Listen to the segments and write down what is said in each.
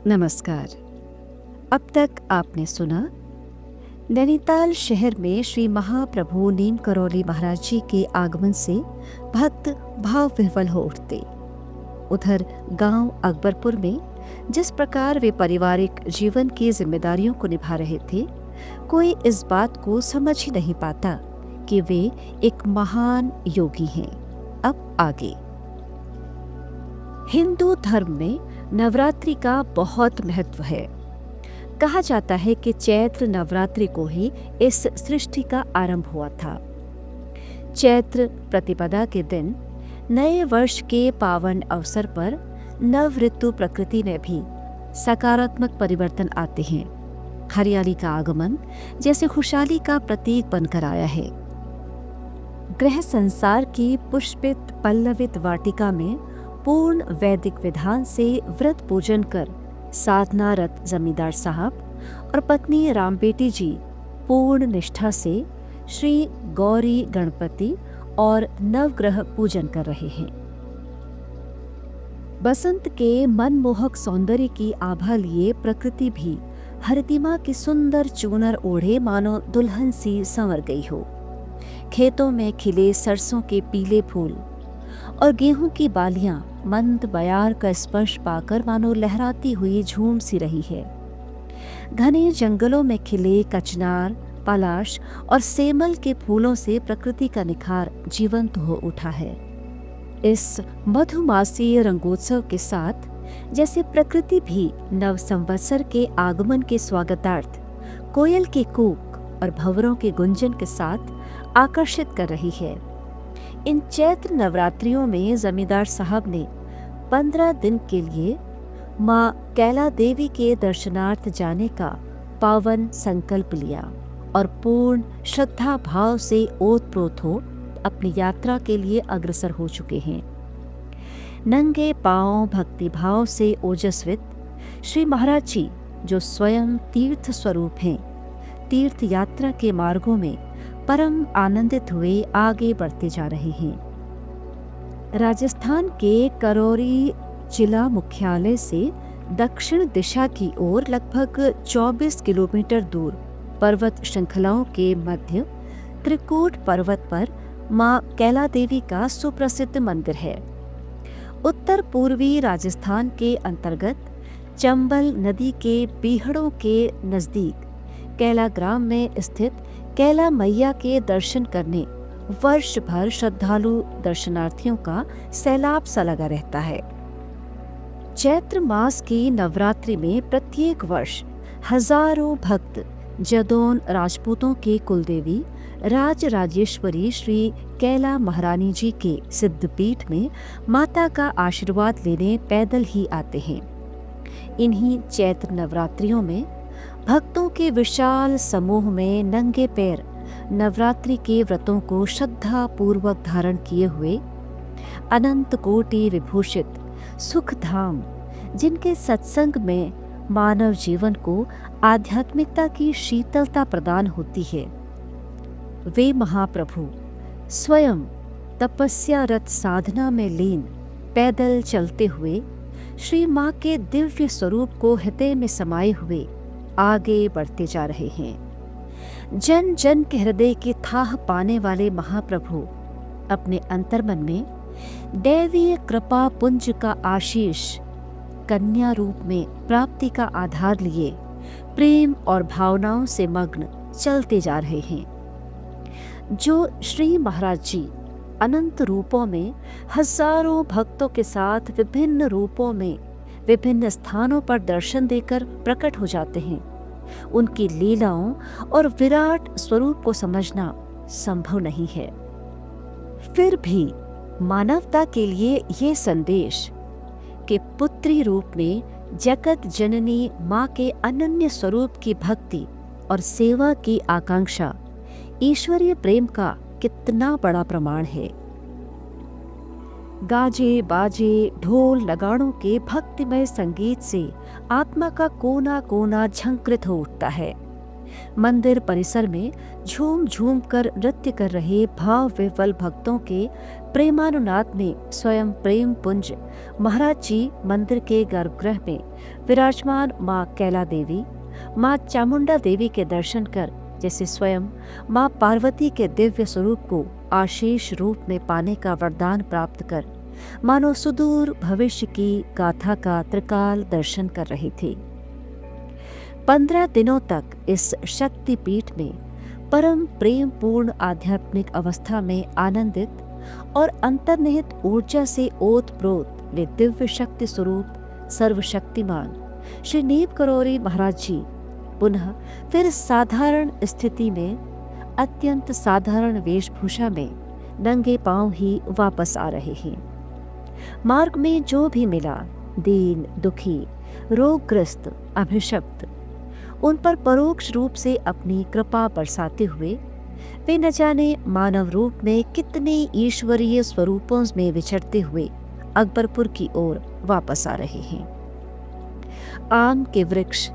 नमस्कार। अब तक आपने सुना नैनीताल शहर में श्री महाप्रभु नीम करौली महाराज जी के आगमन से भक्त भाव विह्वल हो उठते। उधर गांव अकबरपुर में जिस प्रकार वे पारिवारिक जीवन की जिम्मेदारियों को निभा रहे थे, कोई इस बात को समझ ही नहीं पाता कि वे एक महान योगी हैं। अब आगे। हिंदू धर्म में नवरात्रि का बहुत महत्व है। कहा जाता है कि चैत्र नवरात्रि को ही इस सृष्टि का आरंभ हुआ था। चैत्र प्रतिपदा के दिन नए वर्ष के पावन अवसर पर नव ऋतु प्रकृति में भी सकारात्मक परिवर्तन आते हैं। हरियाली का आगमन जैसे खुशहाली का प्रतीक बनकर आया है। गृह संसार की पुष्पित पल्लवित वाटिका में पूर्ण वैदिक विधान से व्रत पूजन कर साधनारत जमींदार साहब और पत्नी रामबेटी जी पूर्ण निष्ठा से श्री गौरी गणपति और नवग्रह पूजन कर रहे हैं। बसंत के मनमोहक सौंदर्य की आभा लिए प्रकृति भी हरितिमा की सुंदर चूनर ओढ़े मानो दुल्हन सी संवर गई हो। खेतों में खिले सरसों के पीले फूल और गेहूं की बालियां मंद बयार का स्पर्श पाकर मानो लहराती हुई झूम सी रही है। घने जंगलों में खिले कचनार, पलाश और सेमल के फूलों से प्रकृति का निखार जीवंत हो उठा है। इस मधुमासी रंगोत्सव के साथ जैसे प्रकृति भी नव संवत्सर के आगमन के स्वागतार्थ कोयल के कूक और भंवरों के गुंजन के साथ आकर्षित कर रही है। इन चैत्र नवरात्रियों में जमींदार साहब ने 15 दिन के लिए माँ कैला देवी के दर्शनार्थ जाने का पावन संकल्प लिया और पूर्ण श्रद्धा भाव से ओतप्रोत हो अपनी यात्रा के लिए अग्रसर हो चुके हैं। नंगे पांव भक्ति भाव से ओजस्वित श्री महाराज जी, जो स्वयं तीर्थ स्वरूप हैं, तीर्थ यात्रा के मार्गों में परम आनंदित हुए आगे बढ़ते जा रहे हैं। राजस्थान के करौली जिला मुख्यालय से दक्षिण दिशा की ओर लगभग 24 किलोमीटर दूर पर्वत श्रृंखलाओं के मध्य त्रिकूट पर्वत पर मां कैला देवी का सुप्रसिद्ध मंदिर है। उत्तर पूर्वी राजस्थान के अंतर्गत चंबल नदी के बीहड़ों के नजदीक कैला ग्राम में स्थित कैला मैया के दर्शन करने वर्ष भर श्रद्धालु दर्शनार्थियों का सैलाब सा लगा रहता है। चैत्र मास की नवरात्रि में प्रत्येक वर्ष हजारों भक्त जदौन राजपूतों के कुलदेवी राजराजेश्वरी श्री कैला महारानी जी के सिद्धपीठ में माता का आशीर्वाद लेने पैदल ही आते हैं। इन्हीं चैत्र नवरात्रियों में भक्तों के विशाल समूह में नंगे पैर नवरात्रि के व्रतों को श्रद्धा पूर्वक धारण किए हुए अनंत कोटि विभूषित सुख धाम, जिनके सत्संग में मानव जीवन को आध्यात्मिकता की शीतलता प्रदान होती है, वे महाप्रभु स्वयं तपस्यारत साधना में लीन पैदल चलते हुए श्री माँ के दिव्य स्वरूप को हृदय में समाये हुए आगे बढ़ते जा रहे हैं। जन जन के हृदय की थाह पाने वाले महाप्रभु अपने अंतर्मन में दैवीय कृपा पुंज का आशीष कन्या रूप में प्राप्ति का आधार लिए प्रेम और भावनाओं से मग्न चलते जा रहे हैं। जो श्री महाराज जी अनंत रूपों में हजारों भक्तों के साथ विभिन्न रूपों में विभिन्न स्थानों पर दर्शन देकर प्रकट हो जाते हैं, उनकी लीलाओं और विराट स्वरूप को समझना संभव नहीं है। फिर भी मानवता के लिए ये संदेश कि पुत्री रूप में जगत जननी माँ के अनन्य स्वरूप की भक्ति और सेवा की आकांक्षा ईश्वरीय प्रेम का कितना बड़ा प्रमाण है। गाजे बाजे ढोल नगाड़ों के भक्तिमय संगीत से आत्मा का कोना कोना झंकृत हो उठता है। मंदिर परिसर में झूम झूम कर नृत्य कर रहे भाव विह्वल भक्तों के प्रेमानुनाद में स्वयं प्रेम पुंज महाराज जी मंदिर के गर्भगृह में विराजमान माँ कैला देवी, माँ चामुंडा देवी के दर्शन कर जैसे स्वयं माँ पार्वती के दिव्य स्वरूप को आशीष रूप में पाने का वरदान प्राप्त कर मानो सुदूर भविष्य की गाथा का त्रिकाल दर्शन कर रही थी। 15 दिनों तक इस शक्ति पीठ में परम प्रेम पूर्ण आध्यात्मिक अवस्था में आनंदित और अंतर्निहित ऊर्जा से ओतप्रोत वे दिव्य शक्ति स्वरूप सर्वशक्तिमान श्री नीम करोरी महाराज जी पुनः फिर साधारण स्थिति में अत्यंत साधारण वेशभूषा में नंगे पांव ही वापस आ रहे हैं। मार्ग में जो भी मिला, दीन दुखी रोगग्रस्त अभिशप्त, उन पर परोक्ष रूप से अपनी कृपा बरसाते हुए वे न जाने मानव रूप में कितने ईश्वरीय स्वरूपों में विचरते हुए अकबरपुर की ओर वापस आ रहे हैं। आम के वृक्ष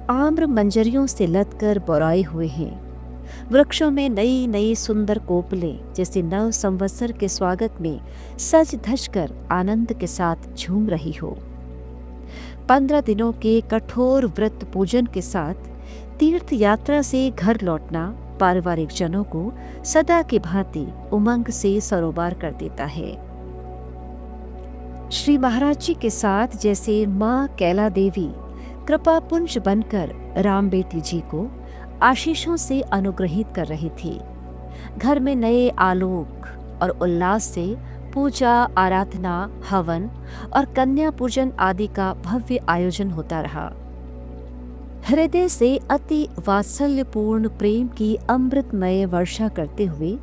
आम्र मंजरियों से लदकर बोराए हुए हैं। वृक्षों में नई नई सुंदर कोपलें जैसे नव संवत्सर के स्वागत में सज धज कर आनंद के साथ झूम रही हो। 15 दिनों के कठोर व्रत पूजन के साथ तीर्थ यात्रा से घर लौटना पारिवारिक जनों को सदा की भांति उमंग से सरोबार कर देता है। श्री महाराज जी के साथ जैसे माँ कैला देवी कृपा पुंज बनकर राम बेटी जी को आशीषों से अनुग्रहित कर रही थी। घर में नए आलोक और उल्लास से पूजा आराधना हवन और कन्या पूजन आदि का भव्य आयोजन होता रहा। हृदय से अति वात्सल्यपूर्ण प्रेम की अमृतमय वर्षा करते हुए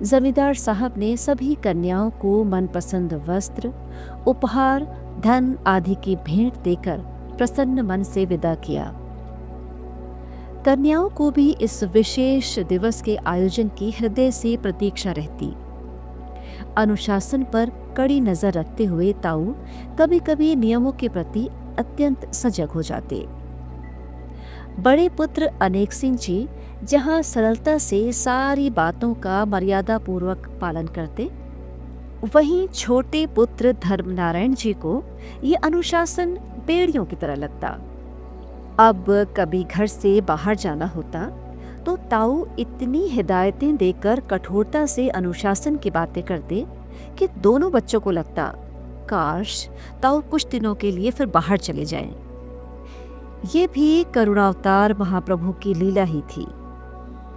जमींदार साहब ने सभी कन्याओं को मनपसंद वस्त्र उपहार धन आदि की भेंट देकर प्रसन्न मन से विदा किया। कन्याओं को भी इस विशेष दिवस के आयोजन की हृदय से प्रतीक्षा रहती। अनुशासन पर कड़ी नजर रखते हुए ताऊ कभी कभी नियमों के प्रति अत्यंत सजग हो जाते। बड़े पुत्र अनेक सिंह जी जहां सरलता से सारी बातों का मर्यादा पूर्वक पालन करते, वहीं छोटे पुत्र धर्मनारायण जी को ये अनुशासन बेड़ियों की तरह लगता। अब कभी घर से बाहर जाना होता तो ताऊ इतनी हिदायतें देकर कठोरता से अनुशासन की बातें करते कि दोनों बच्चों को लगता काश ताऊ कुछ दिनों के लिए फिर बाहर चले जाएं। ये भी करुणावतार महाप्रभु की लीला ही थी।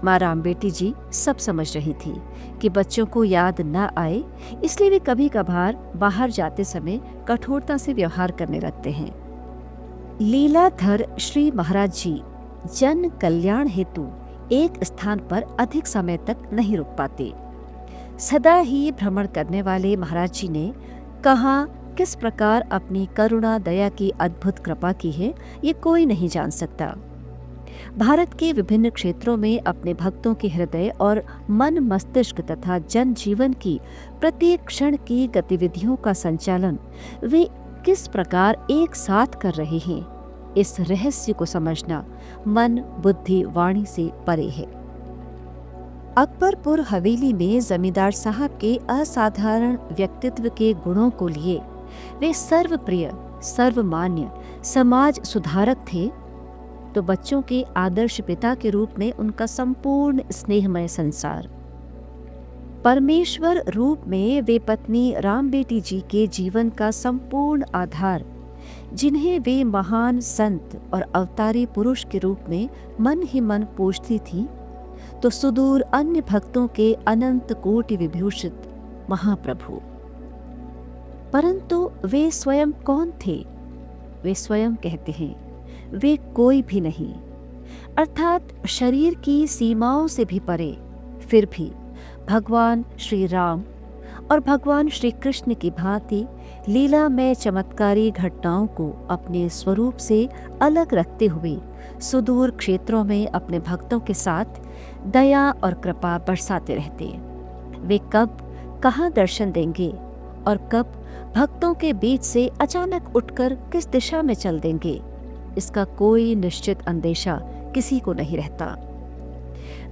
माँ राम बेटी जी सब समझ रही थी कि बच्चों को याद न आए, इसलिए वे कभी कभार बाहर जाते समय कठोरता से व्यवहार करने लगते हैं। लीलाधर श्री महाराज जी जन कल्याण हेतु एक स्थान पर अधिक समय तक नहीं रुक पाते। सदा ही भ्रमण करने वाले महाराज जी ने कहाँ किस प्रकार अपनी करुणा दया की अद्भुत कृपा की है, ये कोई नहीं जान सकता। भारत के विभिन्न क्षेत्रों में अपने भक्तों के हृदय और मन मस्तिष्क तथा जन जीवन की प्रत्येक क्षण की गतिविधियों का संचालन वे किस प्रकार एक साथ कर रहे हैं, इस रहस्य को समझना मन बुद्धि वाणी से परे है। अकबरपुर हवेली में जमींदार साहब के असाधारण व्यक्तित्व के गुणों को लिए वे सर्वप्रिय सर्वमान्य समाज सुधारक थे, तो बच्चों के आदर्श पिता के रूप में उनका संपूर्ण स्नेहमय संसार। परमेश्वर रूप में वे पत्नी राम बेटी जी के जीवन का संपूर्ण आधार, जिन्हें वे महान संत और अवतारी पुरुष के रूप में मन ही मन पूजती थी, तो सुदूर अन्य भक्तों के अनंत कोटि विभूषित महाप्रभु। परंतु वे स्वयं कौन थे? वे स्वयं कहते हैं वे कोई भी नहीं, अर्थात शरीर की सीमाओं से भी परे, फिर भी भगवान श्री राम और भगवान श्री कृष्ण की भांति लीला में चमत्कारी घटनाओं को अपने स्वरूप से अलग रखते हुए सुदूर क्षेत्रों में अपने भक्तों के साथ दया और कृपा बरसाते रहते। वे कब कहाँ दर्शन देंगे और कब भक्तों के बीच से अचानक उठकर किस दिशा में चल देंगे, इसका कोई निश्चित अंदेशा किसी को नहीं रहता।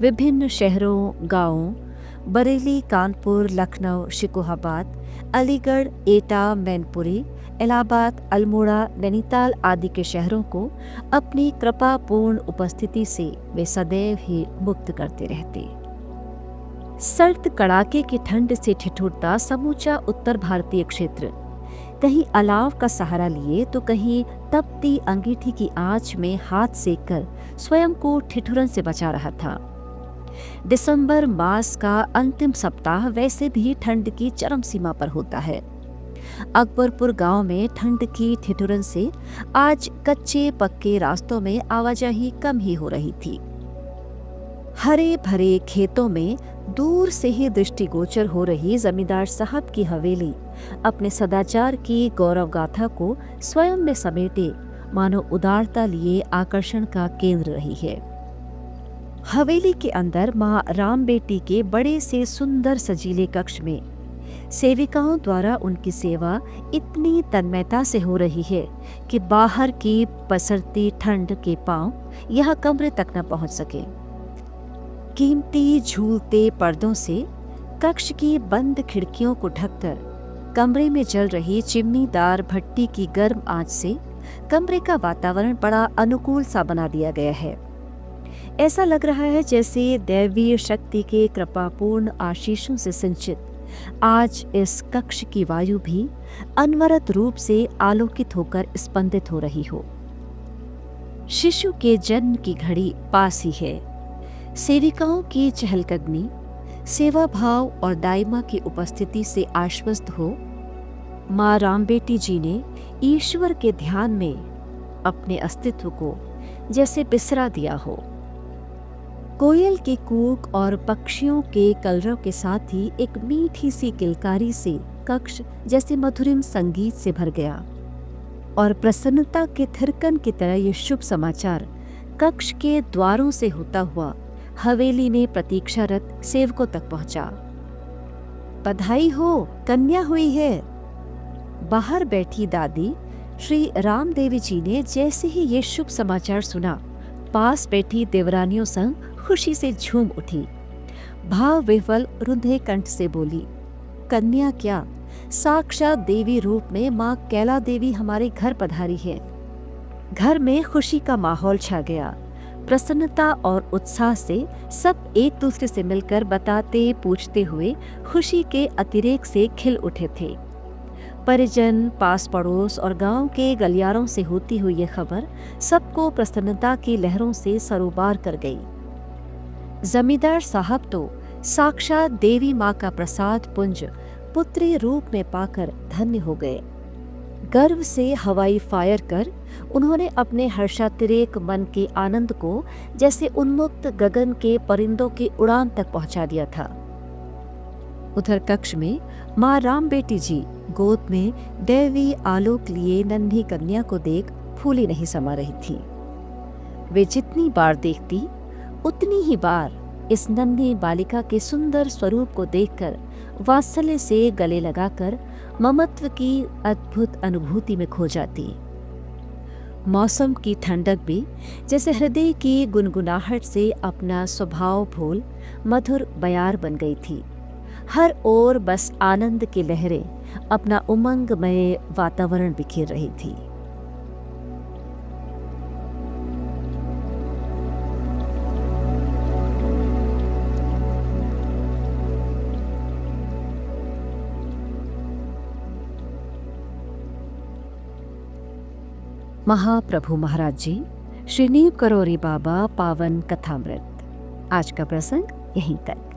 विभिन्न शहरों गांवों बरेली, कानपुर, लखनऊ, शिकोहाबाद, अलीगढ़, एटा, मैनपुरी, इलाहाबाद, अल्मोड़ा, नैनीताल आदि के शहरों को अपनी कृपापूर्ण उपस्थिति से वे सदैव ही मुक्त करते रहते। सर्द कड़ाके की ठंड से ठिठुरता समूचा उत्तर भारतीय क्षेत्र कहीं अलाव का सहारा लिए तो कहीं तपती अंगीठी की आंच में हाथ सेक कर स्वयं को ठिठुरन से बचा रहा था। दिसंबर मास का अंतिम सप्ताह वैसे भी ठंड की चरम सीमा पर होता है। अकबरपुर गांव में ठंड की ठिठुरन से आज कच्चे पक्के रास्तों में आवाजाही कम ही हो रही थी। हरे भरे खेतों में दूर से ही दृष्टिगोचर हो रही जमींदार साहब की हवेली अपने सदाचार की गौरव गाथा को स्वयं में समेटे मानो उदारता लिए आकर्षण का केंद्र रही है। हवेली के अंदर माँ राम बेटी के बड़े से सुंदर सजीले कक्ष में सेविकाओं द्वारा उनकी सेवा इतनी तन्मयता से हो रही है कि बाहर की पसरती ठंड के पांव यहाँ कमरे तक न पहुंच सके। कीमती झूलते पर्दों से कक्ष की बंद खिड़कियों को ढककर कमरे में जल रही चिमनीदार भट्टी की गर्म आंच से कमरे का वातावरण बड़ा अनुकूल सा बना दिया गया है। ऐसा लग रहा है जैसे दैवीय शक्ति के कृपापूर्ण आशीषों से सिंचित आज इस कक्ष की वायु भी अनवरत रूप से आलोकित होकर स्पंदित हो रही हो। शिशु के जन्म की घड़ी पास ही है। सेविकाओं की चहलकदमी, सेवा भाव और दाइमा की उपस्थिति से आश्वस्त हो माँ राम बेटी जी ने ईश्वर के ध्यान में अपने अस्तित्व को जैसे बिसरा दिया हो। कोयल के कूक और पक्षियों के कलरव के साथ ही एक मीठी सी किलकारी से कक्ष जैसे मधुरिम संगीत से भर गया और प्रसन्नता के थिरकन की तरह ये शुभ समाचार कक्ष के द्वारों से होता हुआ हवेली में प्रतीक्षारत सेवकों तक पहुंचा। बधाई हो, कन्या हुई है। बाहर बैठी दादी श्री राम देवी जी ने जैसे ही ये शुभ समाचार सुना, पास बैठी देवरानियों संग खुशी से झूम उठी। भाव विह्वल रुंधे कंठ से बोली, कन्या क्या, साक्षात देवी रूप में माँ कैला देवी हमारे घर पधारी है। घर में खुशी का माहौल छा गया। प्रसन्नता और उत्साह से सब एक दूसरे से मिलकर बताते पूछते हुए खुशी के अतिरेक से खिल उठे थे। परिजन, पास पड़ोस और गांव के गलियारों से होती हुई ये खबर सबको प्रसन्नता की लहरों से सरोबार कर गई। जमींदार साहब तो साक्षात देवी माँ का प्रसाद पुंज पुत्री रूप में पाकर धन्य हो गए। गर्व से हवाई फायर कर उन्होंने अपने हर्षातिरेक मन के आनंद को जैसे उन्मुक्त गगन के परिंदों की उड़ान तक पहुंचा दिया था। उधर कक्ष में माँ राम बेटी जी गोद में दैवी आलोक लिए नन्ही कन्या को देख फूली नहीं समा रही थी। वे जितनी बार देखती उतनी ही बार इस नन्ही बालिका के सुंदर स्वरूप को देखकर वात्सल्य से गले लगाकर ममत्व की अद्भुत अनुभूति में खो जाती। मौसम की ठंडक भी जैसे हृदय की गुनगुनाहट से अपना स्वभाव भूल मधुर बयार बन गई थी। हर ओर बस आनंद की लहरें अपना उमंगमय वातावरण बिखेर रही थी। महाप्रभु महाराज जी, श्री नीव करो रे बाबा पावन कथामृत। आज का प्रसंग यहीं तक।